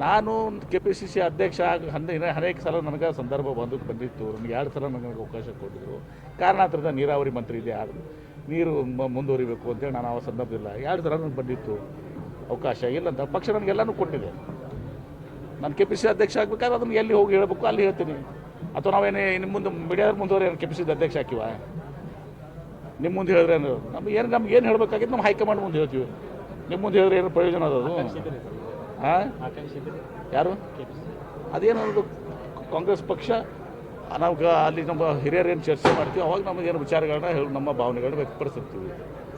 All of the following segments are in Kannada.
ನಾನು KPCC ಅಧ್ಯಕ್ಷ ಅನೇಕ ಸಲ ನನಗೆ ಸಂದರ್ಭ ಬಂದಿತ್ತು. ನನಗೆ 2 ಸಲ ನನಗೆ ಅವಕಾಶ ಕೊಟ್ಟಿದ್ದರು. ಕಾರಣಾಂತರದ ನೀರಾವರಿ ಮಂತ್ರಿ ಇದೆ, ನೀರು ಮುಂದುವರಿಬೇಕು ಅಂತೇಳಿ ನಾನು ಆ ಸಂದರ್ಭದಿಲ್ಲ. 2 ಸಲ ನನಗೆ ಬಂದಿತ್ತು ಅವಕಾಶ. ಇಲ್ಲಂತ ಪಕ್ಷ ನನಗೆಲ್ಲನೂ ಕೊಟ್ಟಿದೆ. ನಾನು KPCC ಅಧ್ಯಕ್ಷ ಆಗಬೇಕಾದ್ರೆ ಅದನ್ನು ಎಲ್ಲಿ ಹೋಗಿ ಹೇಳಬೇಕು ಅಲ್ಲಿ ಹೇಳ್ತೀನಿ. ಅಥವಾ ನಾವೇನೇ ನಿಮ್ಮ ಮುಂದೆ ಮೀಡಿಯಾದ ಮುಂದುವರಿ KPCC ಅಧ್ಯಕ್ಷ ಹಾಕಿವ ನಿಮ್ಮ ಮುಂದೆ ಹೇಳಿದ್ರೆ ನಮ್ಗೇನು ಹೇಳಬೇಕಾಗಿತ್ತು ನಮ್ಮ ಹೈಕಮಾಂಡ್ ಮುಂದೆ ಹೇಳ್ತೀವಿ. ನಿಮ್ಮ ಮುಂದೆ ಹೇಳಿದ್ರೆ ಏನು ಪ್ರಯೋಜನ ಅದದು? ಹಾಂ, ಯಾರು ಅದೇನದು ಕಾಂಗ್ರೆಸ್ ಪಕ್ಷ ನಾವು ಅಲ್ಲಿ ನಮ್ಮ ಹಿರಿಯರೇನು ಚರ್ಚೆ ಮಾಡ್ತೀವಿ, ಅವಾಗ ನಮಗೇನು ವಿಚಾರಗಳನ್ನ ನಮ್ಮ ಭಾವನೆಗಳನ್ನ ವ್ಯಕ್ತಪಡಿಸಿರ್ತೀವಿ.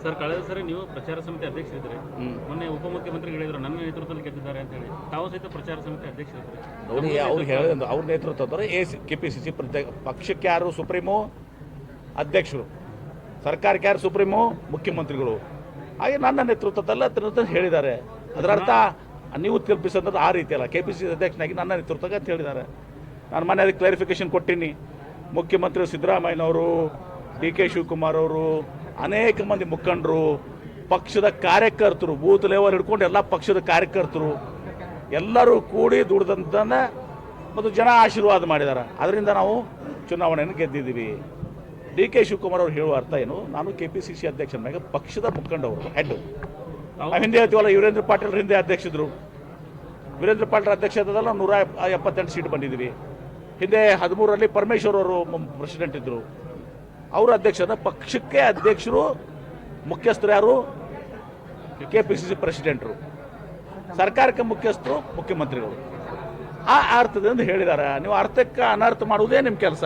ಸರ್, ಕಳೆದ ಸರಿ ನೀವು ಪ್ರಚಾರ ಸಮಿತಿ ಅಧ್ಯಕ್ಷರಿದ್ದರೆ, ಮೊನ್ನೆ ಉಪಮುಖ್ಯಮಂತ್ರಿಗಳು ಹೇಳಿದ್ರು ನನ್ನ ನೇತೃತ್ವದಲ್ಲಿ ಗೆದ್ದಿದ್ದಾರೆ ಅಂತ ಹೇಳಿ. ತಾವು ಸಹಿತ ಪ್ರಚಾರ ಸಮಿತಿ ಅಧ್ಯಕ್ಷರಿದ್ದರೆ ನೋಡಿ, ಅವ್ರು ಹೇಳಿದ್ರು ಅವ್ರ ನೇತೃತ್ವದಲ್ಲಿ KPCC ಪಕ್ಷಕ್ಕೆ ಯಾರು ಸುಪ್ರೀಮೋ ಅಧ್ಯಕ್ಷರು, ಸರ್ಕಾರಕ್ಕೆ ಯಾರು ಸುಪ್ರೀಮೋ ಮುಖ್ಯಮಂತ್ರಿಗಳು. ಹಾಗೆ ನನ್ನ ನೇತೃತ್ವದಲ್ಲಿ ಹೇಳಿದ್ದಾರೆ. ಅದರ ಅರ್ಥ ನೀವು ಕಲ್ಪಿಸೋದು ಆ ರೀತಿ ಅಲ್ಲ. KPCC ಅಧ್ಯಕ್ಷನಾಗಿ ನನ್ನ ನೇತೃತ್ವ ಅಂತ ಹೇಳಿದ್ದಾರೆ. ನಾನು ಮೊನ್ನೆ ಅದಕ್ಕೆ ಕ್ಲಾರಿಫಿಕೇಶನ್ ಕೊಟ್ಟಿನಿ. ಮುಖ್ಯಮಂತ್ರಿ ಸಿದ್ದರಾಮಯ್ಯನವರು, DK ಶಿವಕುಮಾರ್ ಅವರು, ಅನೇಕ ಮಂದಿ ಮುಖಂಡರು, ಪಕ್ಷದ ಕಾರ್ಯಕರ್ತರು, ಬೂತ್ ಲೆವೆಲ್ ಹಿಡ್ಕೊಂಡು ಎಲ್ಲ ಪಕ್ಷದ ಕಾರ್ಯಕರ್ತರು ಎಲ್ಲರೂ ಕೂಡಿ ದುಡ್ದಂತನ ಮತ್ತು ಜನ ಆಶೀರ್ವಾದ ಮಾಡಿದ್ದಾರೆ. ಅದರಿಂದ ನಾವು ಚುನಾವಣೆಯನ್ನು ಗೆದ್ದಿದ್ದೀವಿ. DK ಶಿವಕುಮಾರ್ ಅವರು ಹೇಳುವ ಅರ್ಥ ಏನು? ನಾನು KPCC ಅಧ್ಯಕ್ಷನ ಮೇಲೆ ಪಕ್ಷದ ಮುಖಂಡವರು ಹೆಡ್ಡು. ನಾವು ಹಿಂದೆ ಹೇಳ್ತೀವಲ್ಲ, ವೀರೇಂದ್ರ ಪಾಟೀಲ್ ಹಿಂದೆ ಅಧ್ಯಕ್ಷರು. ವೀರೇಂದ್ರ ಪಾಟೀಲ್ ಅಧ್ಯಕ್ಷ ಆದಲ್ಲ 178 ಸೀಟ್ ಬಂದಿದ್ದೀವಿ. ಹಿಂದೆ 13ರಲ್ಲಿ ಪರಮೇಶ್ವರ್ ಅವರು ಪ್ರೆಸಿಡೆಂಟ್ ಇದ್ದರು. ಅವರು ಅಧ್ಯಕ್ಷರ ಪಕ್ಷಕ್ಕೆ ಅಧ್ಯಕ್ಷರು, ಮುಖ್ಯಸ್ಥರು ಯಾರು? KPCC ಪ್ರೆಸಿಡೆಂಟರು. ಸರ್ಕಾರಕ್ಕೆ ಮುಖ್ಯಸ್ಥರು ಮುಖ್ಯಮಂತ್ರಿಗಳು. ಆ ಅರ್ಥದಿಂದ ಹೇಳಿದ್ದಾರೆ. ನೀವು ಅರ್ಥಕ್ಕೆ ಅನರ್ಥ ಮಾಡುವುದೇ ನಿಮ್ಮ ಕೆಲಸ.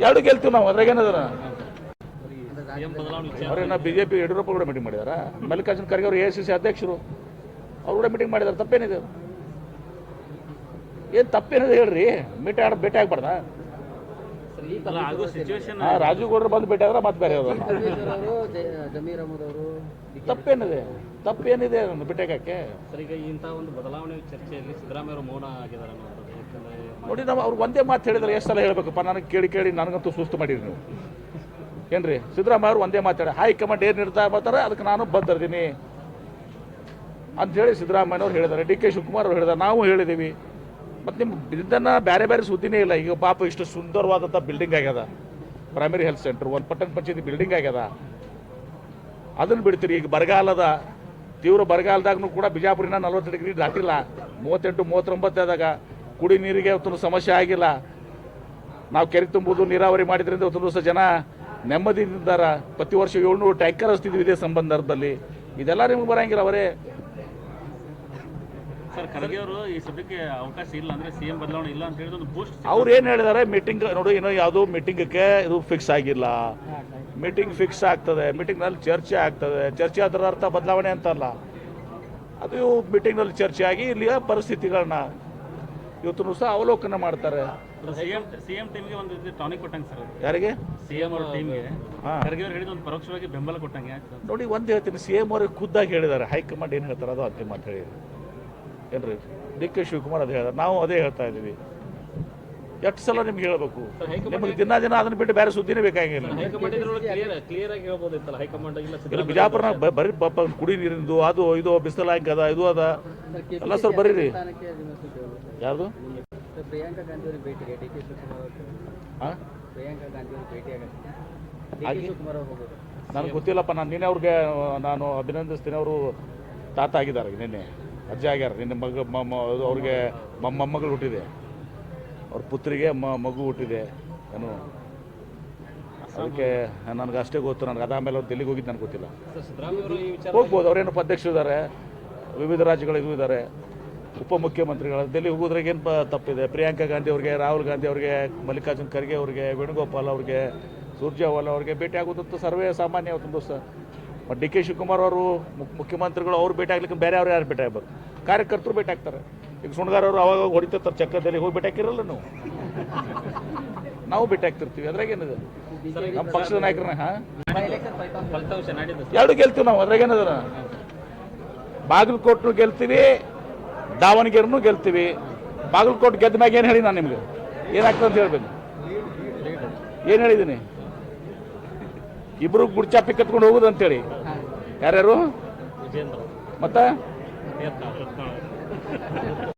ಎರಡು ಗೆಲ್ತೀವಿ ನಾವು, ಅದ್ರಾಗೇನದ ಅವ್ರೇನ BJP ಯಡಿಯೂರಪ್ಪ ಕೂಡ ಮೀಟಿಂಗ್ ಮಾಡಿದಾರ. ಮಲ್ಲಿಕಾರ್ಜುನ ಖರ್ಗೆ ಅವರು AICC ಅಧ್ಯಕ್ಷರು, ಅವ್ರು ಕೂಡ ಮೀಟಿಂಗ್ ಮಾಡಿದಾರೆ. ತಪ್ಪೇನಿದೆ? ಏನು ತಪ್ಪೇನಿದೆ ಹೇಳ್ರಿ? ಭೇಟಿ ಆಗ್ಬಾರ್ದ? ರಾಜು ಗೌಡ್ರು ಬಂದು ಭೇಟಿ ಆದ್ರೆ ಮತ್ತೆ ಬೇರೆ ತಪ್ಪೇನಿದೆ? ತಪ್ಪೇನಿದೆ ಭೇಟಿಯಾಗಕ್ಕೆ? ಈಗ ಇಂತಹ ಒಂದು ಬದಲಾವಣೆ ಚರ್ಚೆಯಲ್ಲಿ ಸಿದ್ದರಾಮಯ್ಯ ಮೌನ ಆಗಿದ್ದಾರೆ. ನೋಡಿ, ನಾವು ಅವ್ರು ಒಂದೇ ಮಾತು ಹೇಳಿದ್ರೆ ಎಷ್ಟು ಸಲ ಹೇಳ್ಬೇಕಪ್ಪ? ನನಗೆ ಕೇಳಿ ನನಗಂತೂ ಸುಸ್ತು ಮಾಡಿರಿ ನೀವು. ಏನ್ರಿ? ಸಿದ್ದರಾಮಯ್ಯ ಅವರು ಒಂದೇ ಮಾತಾಡ, ಹೈಕಮಾಂಡ್ ಏನು ನಿರ್ಧಾರ ಮಾಡ್ತಾರೆ ಅದಕ್ಕೆ ನಾನು ಬದ್ದಿರ್ತೀನಿ ಅಂಥೇಳಿ ಸಿದ್ದರಾಮಯ್ಯನವ್ರು ಹೇಳಿದ್ದಾರೆ. DK ಶಿವಕುಮಾರ್ ಅವ್ರು ಹೇಳಿದ್ದಾರೆ, ನಾವು ಹೇಳಿದ್ದೀವಿ. ಮತ್ತು ನಿಮ್ಮ ಇದನ್ನು ಬೇರೆ ಸುದ್ದಿನೇ ಇಲ್ಲ. ಈಗ ಪಾಪ ಇಷ್ಟು ಸುಂದರವಾದಂಥ ಬಿಲ್ಡಿಂಗ್ ಆಗ್ಯದ, ಪ್ರೈಮರಿ ಹೆಲ್ತ್ ಸೆಂಟರ್, ಒಂದು ಪಟ್ಟಣ ಪಂಚಾಯತಿ ಬಿಲ್ಡಿಂಗ್ ಆಗ್ಯದ. ಅದನ್ನು ಬಿಡ್ತೀರಿ. ಈಗ ಬರಗಾಲದ ತೀವ್ರ ಬರಗಾಲದಾಗೂ ಕೂಡ ಬಿಜಾಪುರಿನ 40 ಡಿಗ್ರಿ ದಾಟಿಲ್ಲ. 38, 39 ಆದಾಗ ಕುಡಿ ನೀರಿಗೆ ಒಂದು ಸಮಸ್ಯೆ ಆಗಿಲ್ಲ. ನಾವು ಕೆರೆ ತುಂಬುವುದು, ನೀರಾವರಿ ಮಾಡಿದ್ರಿಂದ ಒಂದು ದಿವಸ ಜನ ನೆಮ್ಮದಿಯಿಂದಾರ. ಪ್ರತಿ ವರ್ಷ 700 ಟ್ಯಾಂಕರ್ ಹಚ್ತಿದ್ವಿ ಇದೇ ಸಂಬಂಧದಲ್ಲಿ. ಇದೆಲ್ಲ ನಿಮ್ಗೆ ಬರಂಗಿಲ್ಲ. ಅವರೇ ಸರ್, ಖರ್ಗೆ ಅವರು ಈ ಸದ್ಯಕ್ಕೆ ಅವಕಾಶ ಇಲ್ಲ ಅಂದ್ರೆ CM ಬದಲಾವಣೆ ಇಲ್ಲ ಅಂತ ಹೇಳಿದ್ರೆ ಒಂದು ಬೂಸ್ಟ್. ಅವ್ರು ಏನು ಹೇಳಿದ್ದಾರೆ? ಮೀಟಿಂಗ್ ನೋಡಿ, ಇನ್ನೂ ಯಾವುದೋ ಮೀಟಿಂಗಕ್ಕೆ ಇದು ಫಿಕ್ಸ್ ಆಗಿಲ್ಲ. ಮೀಟಿಂಗ್ ಫಿಕ್ಸ್ ಆಗ್ತದೆ, ಮೀಟಿಂಗ್ನಲ್ಲಿ ಚರ್ಚೆ ಆಗ್ತದೆ. ಚರ್ಚೆ ಅದರ ಅರ್ಥ ಬದಲಾವಣೆ ಅಂತಲ್ಲ. ಅದು ಮೀಟಿಂಗ್ನಲ್ಲಿ ಚರ್ಚೆ ಆಗಿ ಇಲ್ಲಿಯ ಪರಿಸ್ಥಿತಿಗಳನ್ನ ಇವತ್ತು ಸಹ ಅವಲೋಕನ ಮಾಡ್ತಾರೆ. CM ಟೀಮ್ಗೆ ಒಂದು ಟಾನಿಕ್ ಕೊಟ್ಟಂಗೆ ಸರ್. ಯಾರಿಗೆ? CM ಅವ್ರ ಟೀಮ್ಗೆ ಖರ್ಗೆ ಅವರು ಹೇಳಿದ ಒಂದು ಪರೋಕ್ಷವಾಗಿ ಬೆಂಬಲ ಕೊಟ್ಟಂಗೆ. ನೋಡಿ, ಒಂದು ಹೇಳ್ತೀನಿ, CM ಅವ್ರಿಗೆ ಖುದ್ದಾಗಿ ಹೇಳಿದ್ದಾರೆ. ಹೈಕಮಾಂಡ್ ಏನು ಹೇಳ್ತಾರೆ ಅದು ಅಂತಿಮ ಅಂತ ಹೇಳಿ. ಏನ್ರಿ? DK ಶಿವಕುಮಾರ್ ಅದು ಹೇಳಿದಾರೆ, ನಾವು ಅದೇ ಹೇಳ್ತಾ ಇದ್ದೀವಿ. ಎಷ್ಟು ಸಲ ನಿಮ್ಗೆ ಹೇಳಬೇಕು? ನಿಮಗೆ ದಿನ ಅದನ್ನ ಬಿಟ್ಟು ಬೇರೆ ಸುದ್ದಿನೇ ಬೇಕಾಗಿಲ್ಲ. ಬಿಜಾಪುರನಾಗ ಬರೀ ಕುಡಿ ನೀರಿಂದು ಅದು ಇದು ಬಿಸಿಲ ಅದ ಇದು ಅದ ಎಲ್ಲ ಸರ್ ಬರೀರಿ. ಯಾರ್ದು? ಪ್ರಿಯಾಂಕಾ ಗಾಂಧಿ ಅವರಿಗೆ ಭೇಟಿಗೆ DK ಶಿವಕುಮಾರ್ ಅವರು. ಪ್ರಿಯಾಂಕಾ ಗಾಂಧಿ ಅವರು ಭೇಟಿಯಾಗ DK ಶಿವಕುಮಾರ್ ಅವರು ಹೋಗೋದು ನನಗೆ ಗೊತ್ತಿಲ್ಲಪ್ಪ. ನಾನು ನಿನ್ನೆ ಅವ್ರಿಗೆ ನಾನು ಅಭಿನಂದಿಸ್ತೀನಿ. ಅವರು ತಾತ ಆಗಿದ್ದಾರೆ, ನಿನ್ನೆ ಅಜ್ಜ ಆಗ್ಯಾರ. ನಿನ್ನೆ ಅವ್ರಿಗೆ ಮೊಮ್ಮಗಳು ಹುಟ್ಟಿದೆ, ಅವ್ರ ಪುತ್ರಿಗೆ ಮಗು ಹುಟ್ಟಿದೆ. ಏನು ಅದಕ್ಕೆ ನನಗೆ ಅಷ್ಟೇ ಗೊತ್ತು. ನನಗೆ ಅದಾದಮೇಲೆ ಅವ್ರು ಡೆಲ್ಲಿಗೆ ಹೋಗಿದ್ದು ನನಗೆ ಗೊತ್ತಿಲ್ಲ. ಹೋಗ್ಬೋದು, ಅವ್ರೇನಪ್ಪ ಅಧ್ಯಕ್ಷರು ಇದ್ದಾರೆ, ವಿವಿಧ ರಾಜ್ಯಗಳು ಇದ್ದಾರೆ, ಉಪಮುಖ್ಯಮಂತ್ರಿಗಳು. ಡೆಲ್ಲಿ ಹೋಗೋದ್ರಾಗ ಏನು ತಪ್ಪಿದೆ? ಪ್ರಿಯಾಂಕಾ ಗಾಂಧಿ ಅವ್ರಿಗೆ, ರಾಹುಲ್ ಗಾಂಧಿ ಅವ್ರಿಗೆ, ಮಲ್ಲಿಕಾರ್ಜುನ ಖರ್ಗೆ ಅವ್ರಿಗೆ, ವೇಣುಗೋಪಾಲ್ ಅವ್ರಿಗೆ, ಸುರ್ಜೇವಾಲಾ ಅವ್ರಿಗೆ ಭೇಟಿ ಆಗೋದಂತೂ ಸರ್ವೇ ಸಾಮಾನ್ಯ ಅವತ್ತು ದೋಸ್ತ. ಮತ್ತು DK ಶಿವಕುಮಾರ್ ಅವರು ಮುಖ್ಯಮಂತ್ರಿಗಳು ಅವ್ರು ಭೇಟಿ ಆಗ್ಲಿಕ್ಕೆ ಬೇರೆ ಅವ್ರು ಯಾರು ಭೇಟಿ ಆಗ್ಬೇಕು? ಕಾರ್ಯಕರ್ತರು ಭೇಟಿ ಆಗ್ತಾರೆ. ಈಗ ಸುಣಗಾರ ಅವರು ಅವಾಗ ಹೊಡಿತಿರ್ತಾರೆ ಚಕ್ರದಲ್ಲಿ, ಹೋಗಿ ಭೇಟಿ ಹಾಕಿರಲ್ಲ ನೀವು? ನಾವು ಭೇಟಿ ಆಗ್ತಿರ್ತೀವಿ. ಅದ್ರಾಗೇನಿದೆ? ನಮ್ಮ ಪಕ್ಷದ ನಾಯಕರನ್ನ ಎರಡು ಗೆಲ್ತೀವಿ ನಾವು. ಅದ್ರಾಗೇನದ? ಬಾಗಲಕೋಟು ಗೆಲ್ತೀವಿ, ದಾವಣಗೆರೆನೂ ಗೆಲ್ತೀವಿ. ಬಾಗಲಕೋಟೆ ಗೆದ್ದ ಮ್ಯಾಗ ಏನು ಹೇಳಿ ನಾನು ನಿಮ್ಗೆ? ಏನಾಗ್ತದೆ ಅಂತ ಹೇಳ್ಬೇಕು? ಏನು ಹೇಳಿದ್ದೀನಿ? ಇಬ್ಬರು ಗುಡ್ಚಾಪಿ ಕತ್ಕೊಂಡು ಹೋಗುದು ಅಂತೇಳಿ ಯಾರ್ಯಾರು ವಿಜೇಂದ್ರ ಮತ್ತೆ ಯತ್ನಾಳ್